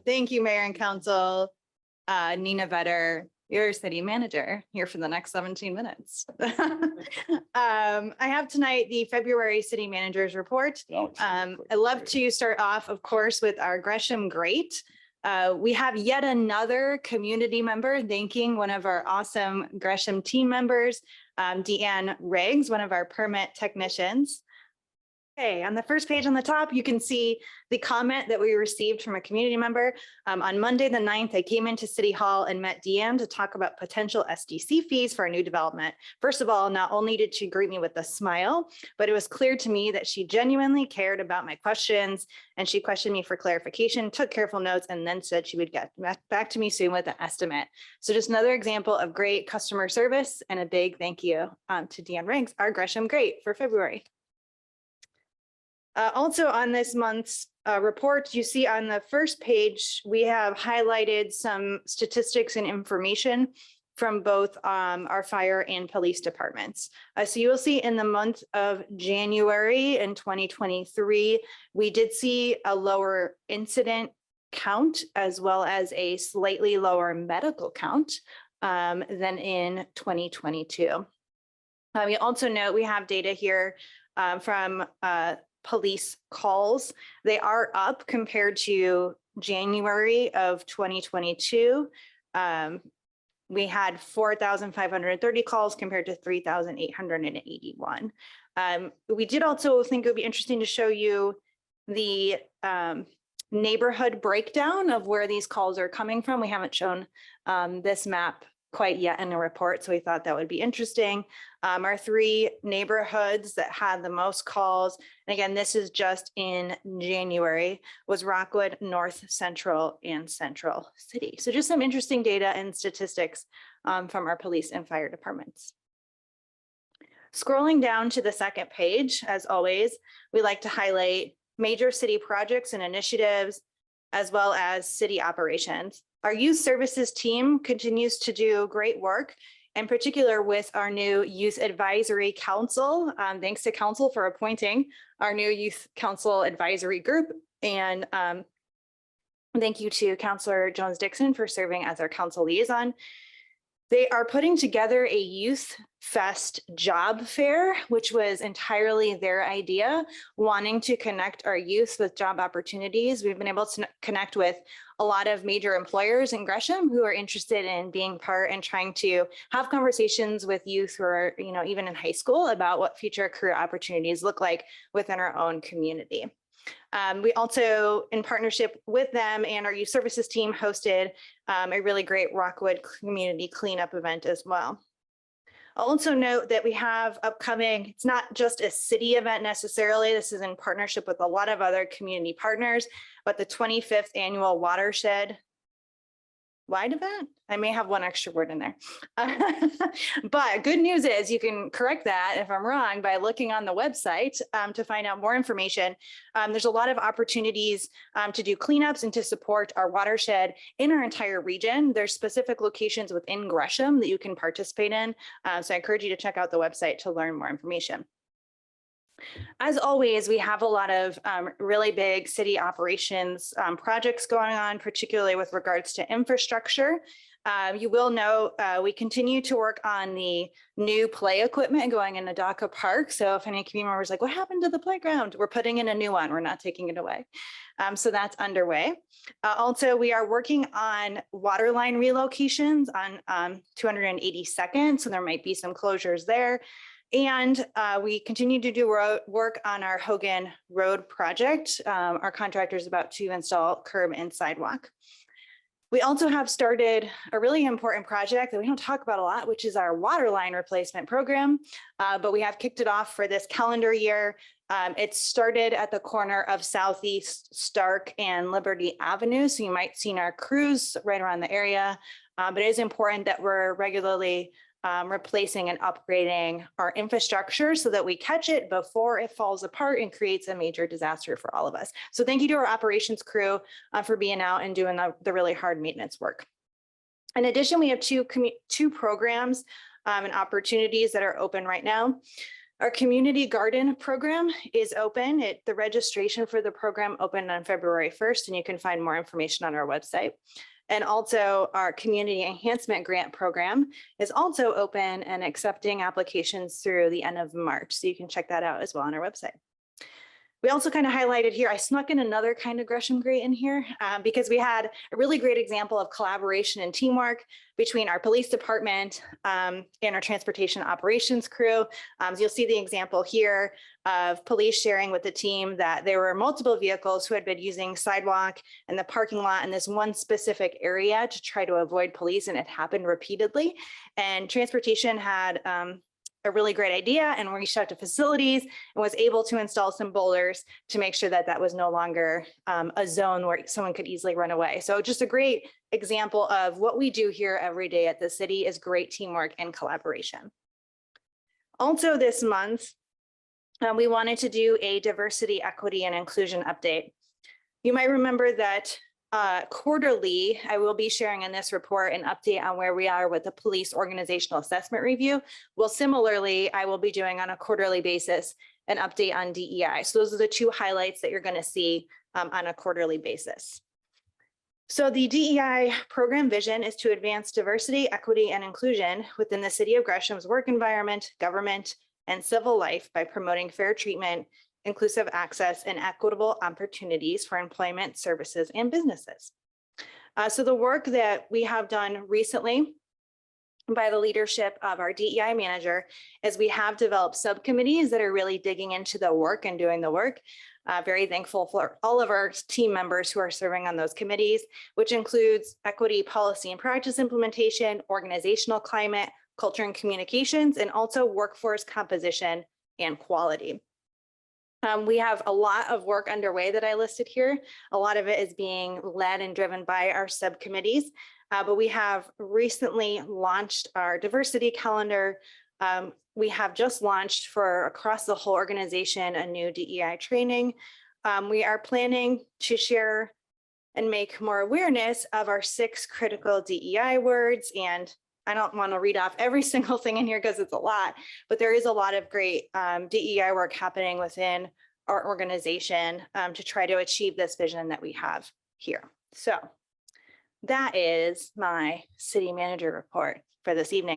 Thank you, Mayor and Council. Nina Vetter, your city manager, here for the next 17 minutes. I have tonight the February City Manager's Report. I love to start off, of course, with our Gresham Great. We have yet another community member thanking one of our awesome Gresham team members, Deanne Riggs, one of our permit technicians. Okay, on the first page on the top, you can see the comment that we received from a community member. On Monday, the 9th, I came into City Hall and met Deanne to talk about potential SDC fees for our new development. First of all, not only did she greet me with a smile, but it was clear to me that she genuinely cared about my questions, and she questioned me for clarification, took careful notes, and then said she would get back to me soon with an estimate. So just another example of great customer service, and a big thank you to Deanne Riggs, our Gresham Great for February. Also on this month's report, you see on the first page, we have highlighted some statistics and information from both our fire and police departments. So you will see in the month of January in 2023, we did see a lower incident count as well as a slightly lower medical count than in 2022. We also note we have data here from police calls. They are up compared to January of 2022. We had 4,530 calls compared to 3,881. We did also think it would be interesting to show you the neighborhood breakdown of where these calls are coming from. We haven't shown this map quite yet in a report, so we thought that would be interesting. Our three neighborhoods that had the most calls, and again, this is just in January, was Rockwood, North Central, and Central City. So just some interesting data and statistics from our police and fire departments. Scrolling down to the second page, as always, we like to highlight major city projects and initiatives, as well as city operations. Our youth services team continues to do great work, in particular with our new youth advisory council. Thanks to council for appointing our new youth council advisory group. And thank you to Councillor Jones Dixon for serving as our council liaison. They are putting together a youth fest job fair, which was entirely their idea, wanting to connect our youth with job opportunities. We've been able to connect with a lot of major employers in Gresham who are interested in being part and trying to have conversations with youth who are, even in high school about what future career opportunities look like within our own community. We also, in partnership with them and our youth services team, hosted a really great Rockwood community cleanup event as well. I'll also note that we have upcoming, it's not just a city event necessarily, this is in partnership with a lot of other community partners, but the 25th annual Watershed Wide event. I may have one extra word in there. But good news is you can correct that if I'm wrong by looking on the website to find out more information. There's a lot of opportunities to do cleanups and to support our watershed in our entire region. There's specific locations within Gresham that you can participate in. So I encourage you to check out the website to learn more information. As always, we have a lot of really big city operations projects going on, particularly with regards to infrastructure. You will know we continue to work on the new play equipment going in Nadaka Park. So if any community members like, what happened to the playground? We're putting in a new one. We're not taking it away. So that's underway. Also, we are working on water line relocations on 282nd. So there might be some closures there. And we continue to do work on our Hogan Road project. Our contractor is about to install curb and sidewalk. We also have started a really important project that we don't talk about a lot, which is our water line replacement program. But we have kicked it off for this calendar year. It started at the corner of Southeast Stark and Liberty Avenue. So you might see our crews right around the area. But it is important that we're regularly replacing and upgrading our infrastructure so that we catch it before it falls apart and creates a major disaster for all of us. So thank you to our operations crew for being out and doing the really hard maintenance work. In addition, we have two programs and opportunities that are open right now. Our community garden program is open. The registration for the program opened on February 1st, and you can find more information on our website. And also our community enhancement grant program is also open and accepting applications through the end of March. So you can check that out as well on our website. We also kind of highlighted here, I snuck in another kind of Gresham Great in here because we had a really great example of collaboration and teamwork between our police department and our transportation operations crew. So you'll see the example here of police sharing with the team that there were multiple vehicles who had been using sidewalk and the parking lot in this one specific area to try to avoid police, and it happened repeatedly. And transportation had a really great idea and reached out to facilities and was able to install some boulders to make sure that that was no longer a zone where someone could easily run away. So just a great example of what we do here every day at the city is great teamwork and collaboration. Also this month, we wanted to do a diversity, equity, and inclusion update. You might remember that quarterly, I will be sharing in this report an update on where we are with the police organizational assessment review. Well, similarly, I will be doing on a quarterly basis an update on DEI. So those are the two highlights that you're going to see on a quarterly basis. So the DEI program vision is to advance diversity, equity, and inclusion within the City of Gresham's work environment, government, and civil life by promoting fair treatment, inclusive access, and equitable opportunities for employment, services, and businesses. So the work that we have done recently by the leadership of our DEI manager is we have developed subcommittees that are really digging into the work and doing the work. Very thankful for all of our team members who are serving on those committees, which includes equity policy and practice implementation, organizational climate, culture and communications, and also workforce composition and quality. We have a lot of work underway that I listed here. A lot of it is being led and driven by our subcommittees, but we have recently launched our diversity calendar. We have just launched for across the whole organization a new DEI training. We are planning to share and make more awareness of our 6 critical DEI words. And I don't want to read off every single thing in here because it's a lot, but there is a lot of great DEI work happening within our organization to try to achieve this vision that we have here. So that is my city manager report for this evening.